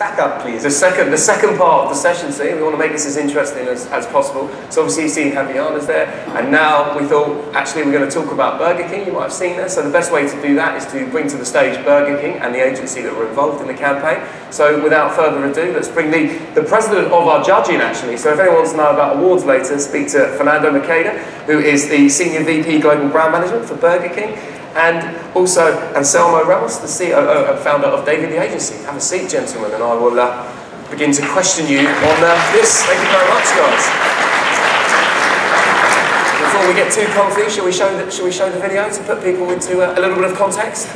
back up, please. The second part of the session, see, we want to make this as interesting as possible. So obviously you see Javiana's there, and now we thought, actually we're going to talk about Burger King, you might have seen this. So the best way to do that is to bring to the stage Burger King and the agency that were involved in the campaign. So without further ado, let's bring the president of our judging, actually. So if anyone wants to know about awards later, speak to Fernando Machado, who is the Senior VP Global Brand Management for Burger King, and also Anselmo Ramos, the COO and founder of David the Agency. Have a seat, gentlemen, and I will begin to question you on this. Thank you very much, guys. Before we get too comfy, shall we show the video to put people into a little bit of context?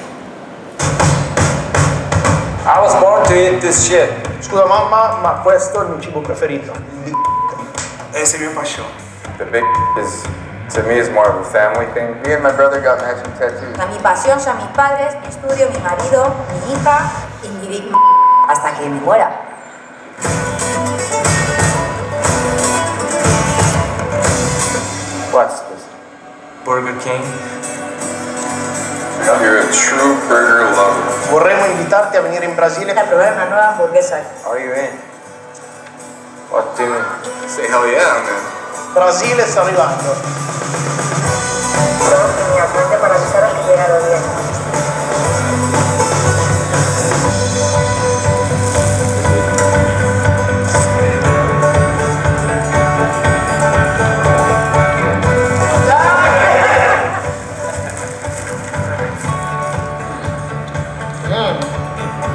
I was born to eat this shit. Scusa mamma, ma questo è il mio cibo preferito. Esa è mia passione. The big is, to me, is more of a family thing. Me and my brother got matching tattoos. Mi pasión son mis padres, mi estudio, mi marido, mi hija y mi big hasta que me muera. What's this? Burger King. You're a true burger lover. Vorremmo invitarti a venire in Brasile A probar una nueva hamburguesa. Are you in? What do you say? Hell yeah, man. Brasile sta arrivando. Mi agente para avisaros que he llegado bien.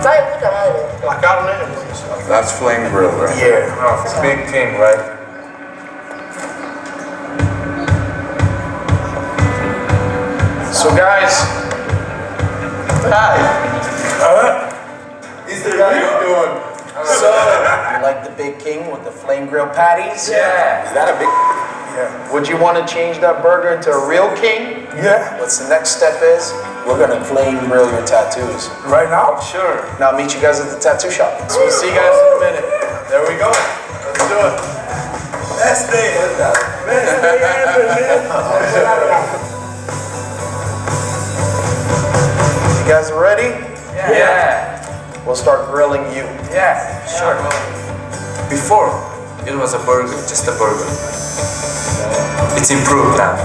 Sai puta madre. La carne è buonissima. That's flame grill, right? Yeah. It's Big King, right? So guys, hi. He's the guy you're doing. So, you like the Big King with the flame grill patties? Yeah. Is that a big? Yeah. Would you want to change that burger into a real king? Yeah. What's the next step is? We're gonna flame grill your tattoos. Right now? Sure. Now I'll meet you guys at the tattoo shop. So we'll see you guys in a minute. There we go. Let's do it. Best day ever. Best day ever, man. You guys ready? Yeah. We'll start grilling you. Yeah, sure. Before, it was a burger, just a burger. It's improved now.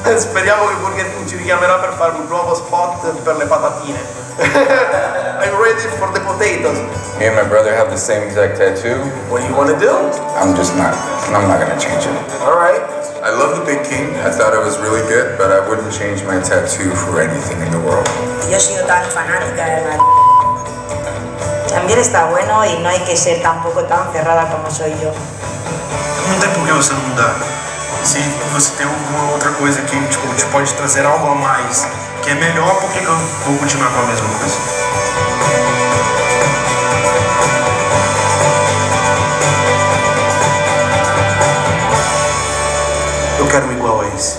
Speriamo che Burger King ci richiamerà per fare un nuovo spot per le patatine. I'm ready for the potatoes. Me and my brother have the same exact tattoo. What do you want to do? I'm not gonna change it. All right. I love the Big King. I thought it was really good, but I wouldn't change my tattoo for anything in the world. Yo he sido tan fanática de la... También está bueno y no hay que ser tampoco tan cerrada como soy yo. Não tem por que você não mudar. Se você tem alguma outra coisa que tipo, te pode trazer algo a mais, que é melhor, por que eu vou continuar com a mesma coisa? Eu quero um igual a esse,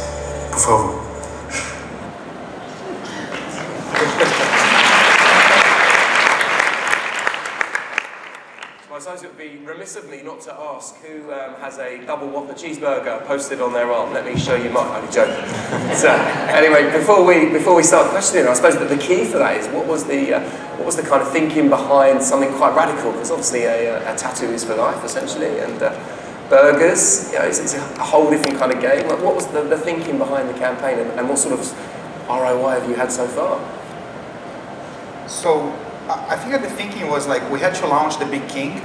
por favor. I suppose it would be remiss of me not to ask who has a double Whopper cheeseburger posted on their arm. Let me show you mine. I'm joking. So anyway, before we start questioning, I suppose that the key for that is what was the kind of thinking behind something quite radical? Because obviously a tattoo is for life essentially, and burgers, you know, it's a whole different kind of game. Like, what was the thinking behind the campaign, and what sort of ROI have you had so far? So I think that the thinking was like we had to launch the Big King,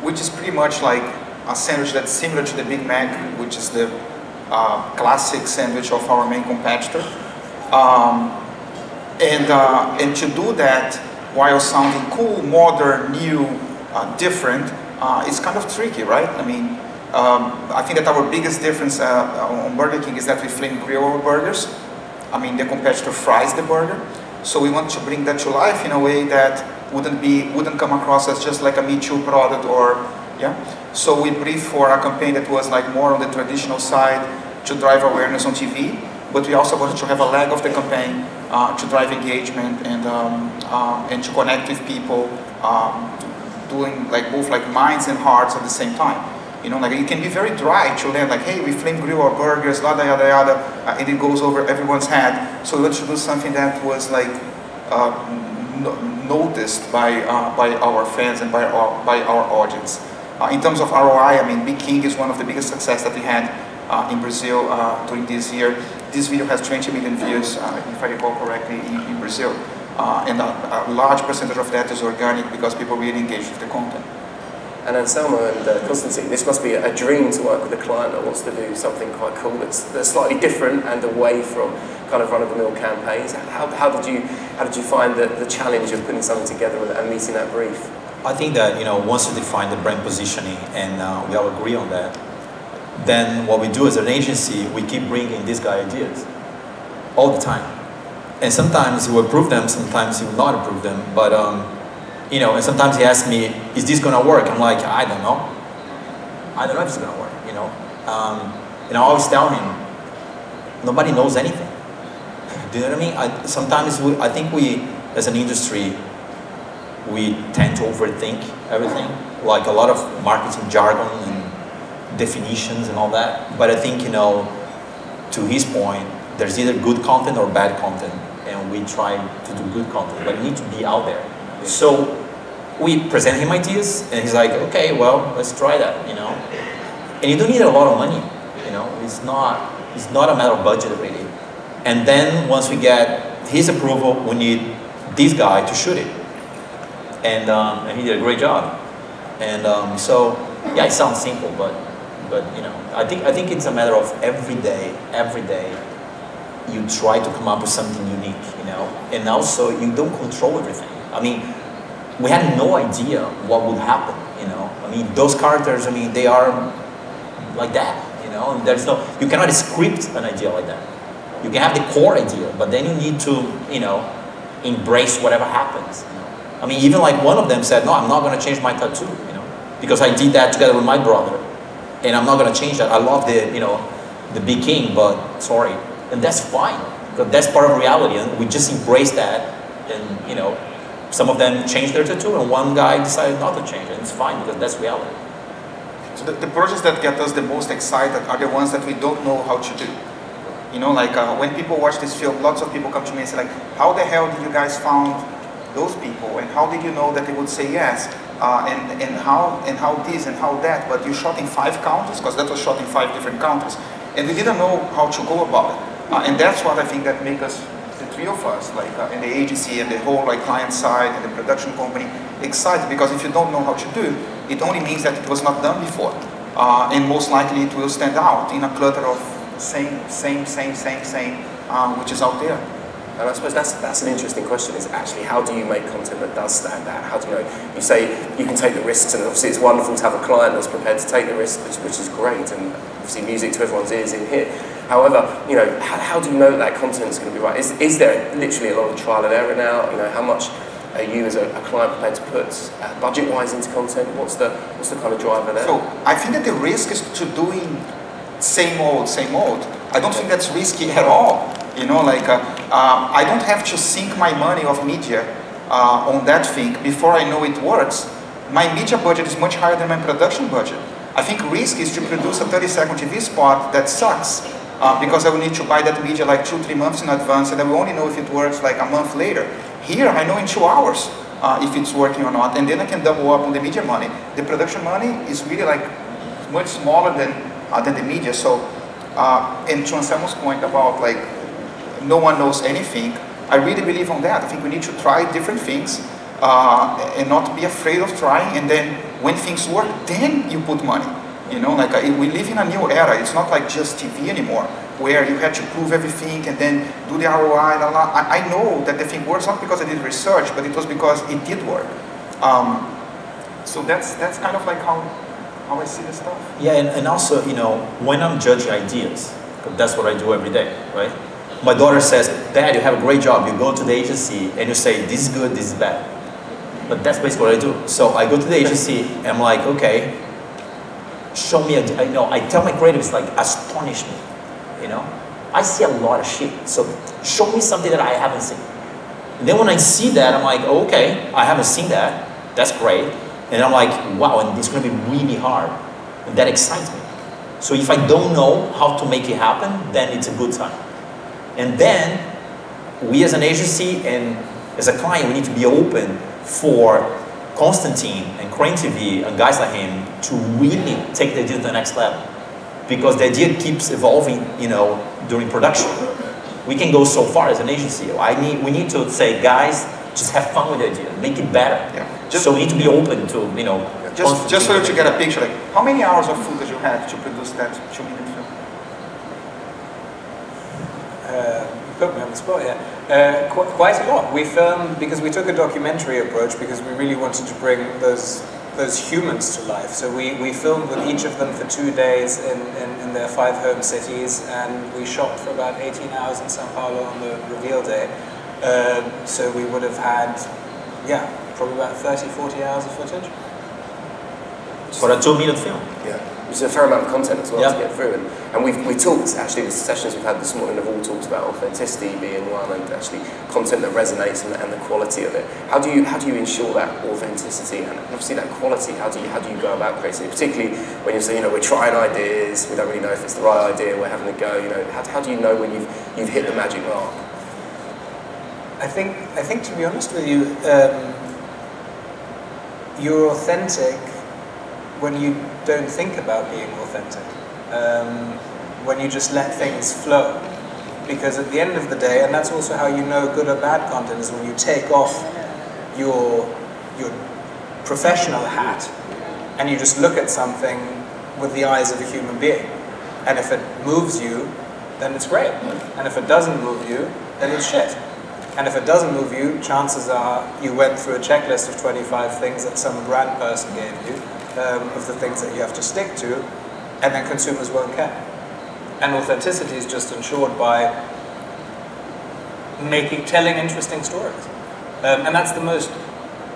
which is pretty much like a sandwich that's similar to the Big Mac, which is the classic sandwich of our main competitor. And to do that while sounding cool, modern, new, different, it's kind of tricky, right? I mean, I think that our biggest difference on Burger King is that we flame grill our burgers. I mean, the competitor fries the burger. So we want to bring that to life in a way that wouldn't come across as just like a Me Too product, or yeah. So we briefed for a campaign that was like more on the traditional side to drive awareness on TV, but we also wanted to have a leg of the campaign to drive engagement and to connect with people, doing like both like minds and hearts at the same time. You know, like it can be very dry to land like, hey, we flame grill our burgers, yada yada yada, and it goes over everyone's head. So we wanted to do something that was like noticed by our fans and by our audience. In terms of ROI, I mean, Big King is one of the biggest success that we had in Brazil during this year. This video has 20 million views, if I recall correctly, in Brazil. And a large percentage of that is organic because people really engage with the content. And Anselmo and Constantin, this must be a dream to work with a client that wants to do something quite cool that's slightly different and away from kind of run-of-the-mill campaigns. How did you find the challenge of putting something together and meeting that brief? I think that, you know, once you define the brand positioning and we all agree on that, then what we do as an agency, we keep bringing these guy ideas all the time. And sometimes he will approve them, sometimes he will not approve them, but you know, and sometimes he asks me, is this gonna work? I'm like, I don't know. I don't know if it's gonna work, you know. And I always tell him, nobody knows anything. Do you know what I mean? Sometimes I think we, as an industry, we tend to overthink everything, like a lot of marketing jargon and definitions and all that. But I think, you know, to his point, there's either good content or bad content, and we try to do good content, but it needs to be out there. So we present him ideas, and he's like, okay, well, let's try that, you know. And you don't need a lot of money, you know. It's not a matter of budget really. And then once we get his approval, we need this guy to shoot it. And he did a great job. And so, yeah, it sounds simple, but you know, I think it's a matter of every day, you try to come up with something unique, you know. And also, you don't control everything. I mean, we had no idea what would happen, you know. I mean, those characters, I mean, they are like that, you know. And there's no, you cannot script an idea like that. You can have the core idea, but then you need to, you know, embrace whatever happens, you know. I mean, even like one of them said, no, I'm not going to change my tattoo, you know, because I did that together with my brother, and I'm not going to change that. I love the, you know, the Big King, but sorry. And that's fine, because that's part of reality, and we just embrace that. And, you know, some of them changed their tattoo, and one guy decided not to change it. It's fine, because that's reality. So the projects that get us the most excited are the ones that we don't know how to do. You know, like when people watch this film, lots of people come to me and say, like, how the hell did you guys found those people, and how did you know that they would say yes, and how this and how that, but you shot in 5 countries, because that was shot in 5 different countries, and we didn't know how to go about it. And that's what I think that makes us, the 3 of us, like in the agency and the whole like client side and the production company, excited, because if you don't know how to do, it only means that it was not done before, and most likely it will stand out in a clutter of same, which is out there. And I suppose that's an interesting question, is actually how do you make content that does stand out? How do you know, you say you can take the risks, and obviously it's wonderful to have a client that's prepared to take the risk, which is great, and obviously music to everyone's ears in here. However, you know, how do you know that content is going to be right? Is there literally a lot of trial and error now? You know, how much are you as a client prepared to put budget-wise into content? What's the kind of driver there? So I think that the risk is to doing same old. I don't think that's risky at all. You know, like I don't have to sink my money of media on that thing before I know it works. My media budget is much higher than my production budget. I think risk is to produce a 30-second TV spot that sucks because I will need to buy that media like 2-3 months in advance, and I will only know if it works like a month later. Here, I know in 2 hours if it's working or not, and then I can double up on the media money. The production money is really like much smaller than the media. So, and to Anselmo's point about like no one knows anything, I really believe on that. I think we need to try different things and not be afraid of trying, and then when things work, then you put money. You know, like we live in a new era. It's not like just TV anymore, where you had to prove everything and then do the ROI. I know that the thing works not because I did research, but it was because it did work. So that's kind of like how I see the stuff. Yeah, and also, you know, when I'm judging ideas, because that's what I do every day, right? My daughter says, Dad, you have a great job. You go to the agency and you say, this is good, this is bad. But that's basically what I do. So I go to the agency and I'm like, okay, show me, I tell my creatives, like, astonish me, you know? I see a lot of shit, so show me something that I haven't seen. And then when I see that, I'm like, oh, okay, I haven't seen that, that's great. And I'm like, wow, and it's gonna be really hard. And that excites me. So if I don't know how to make it happen, then it's a good time. And then, we as an agency, and As a client, we need to be open for Constantin and CraneTV and guys like him to really take the idea to the next level. Because the idea keeps evolving, you know, during production. We can go so far as an agency. We need to say, guys, just have fun with the idea, make it better. Yeah. So we need to be open to, you know, just for you to get a picture, like how many hours of footage you had to produce that 2-minute film? Put me on the spot, yeah. Quite a lot. We filmed because we took a documentary approach because we really wanted to bring those humans to life. So we filmed with each of them for 2 days in their 5 home cities, and we shot for about 18 hours in Sao Paulo on the reveal day. So we would have had, yeah, probably about 30, 40 hours of footage. For a 2-minute film. Yeah, which is a fair amount of content as well Yeah. to get through. And we talked, actually, the sessions we've had this morning have all talked about authenticity being one, and actually content that resonates and the quality of it. How do you ensure that authenticity and obviously that quality? How do you go about creating it? Particularly when you say, you know, we're trying ideas, we don't really know if it's the right idea, we're having a go. You know, how do you know when you've hit the magic mark? I think to be honest with you, you're authentic when you don't think about being authentic, when you just let things flow. Because at the end of the day, and that's also how you know good or bad content, is when you take off your professional hat and you just look at something with the eyes of a human being. And if it moves you, then it's great. And if it doesn't move you, then it's shit. And if it doesn't move you, chances are you went through a checklist of 25 things that some brand person gave you, of the things that you have to stick to, and then consumers won't care. And authenticity is just ensured by telling interesting stories. And that's the most,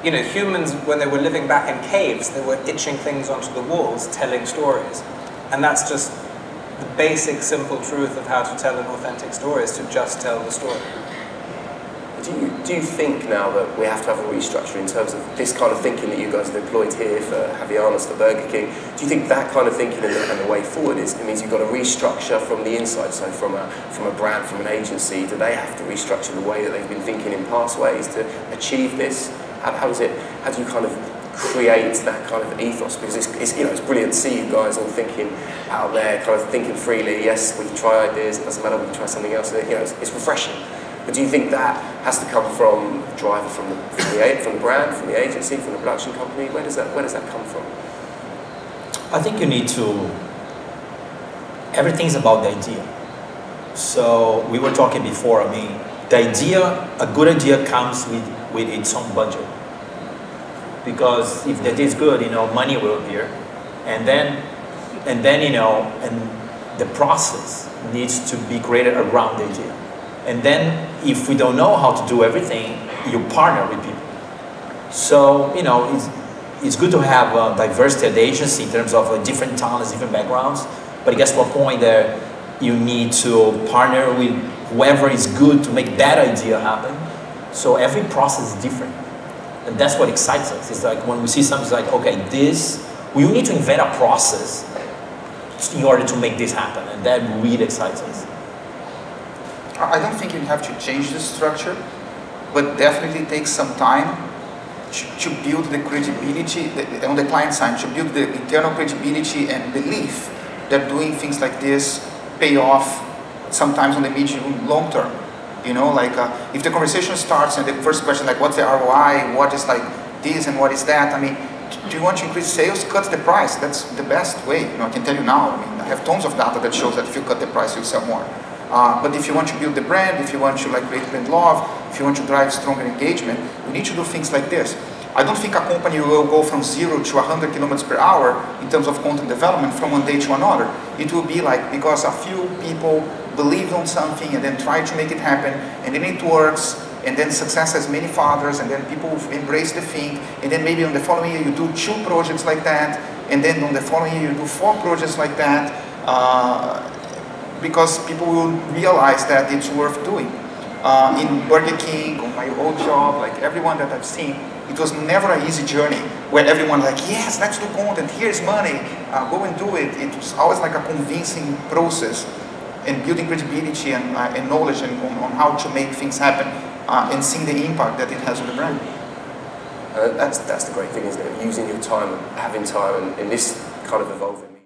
you know, humans, when they were living back in caves, they were itching things onto the walls, telling stories. And that's just the basic, simple truth of how to tell an authentic story, is to just tell the story. Do you think now that we have to have a restructure in terms of this kind of thinking that you guys have employed here for Javianas, for Burger King? Do you think that kind of thinking and the way forward it means you've got to restructure from the inside? So from a brand, from an agency, do they have to restructure the way that they've been thinking in past ways to achieve this? How do you kind of create that kind of ethos? Because it's you know, it's brilliant to see you guys all thinking out there, kind of thinking freely. Yes, we can try ideas. It doesn't matter. We can try something else. You know, it's refreshing. But do you think that has to come from the driver, from the brand, from the agency, from the production company? Where does that come from? I think you need to. Everything's about the idea. So we were talking before. I mean, the idea, a good idea comes with its own budget. Because if the idea is good, you know, money will appear, and then you know, and the process needs to be created around the idea. And then, if we don't know how to do everything, you partner with people. So, you know, it's good to have diversity at the agency in terms of different talents, different backgrounds. But it gets to a point that you need to partner with whoever is good to make that idea happen. So every process is different. And that's what excites us. It's like when we see something, it's like, okay, we need to invent a process in order to make this happen. And that really excites us. I don't think you have to change the structure, but definitely take some time to build the credibility on the client side, to build the internal credibility and belief that doing things like this pay off sometimes on the medium long term. You know, like if the conversation starts and the first question, like what's the ROI, what is like this and what is that, I mean, do you want to increase sales? Cut the price. That's the best way. You know, I can tell you now, I mean, I have tons of data that shows that if you cut the price, you'll sell more. But if you want to build the brand, if you want to like create brand love, if you want to drive stronger engagement, you need to do things like this. I don't think a company will go from 0 to 100 kilometers per hour in terms of content development from one day to another. It will be like because a few people believed on something and then try to make it happen, and then it works, and then success has many fathers, and then people embrace the thing, and then maybe on the following year you do 2 projects like that, and then on the following year you do 4 projects like that. Because people will realize that it's worth doing. In Burger King, on my old job, like everyone that I've seen, it was never an easy journey where everyone like, yes, let's do content, here's money, go and do it. It was always like a convincing process and building credibility and knowledge on how to make things happen and seeing the impact that it has on the brand. That's the great thing, isn't it? Using your time and having time in this kind of evolving.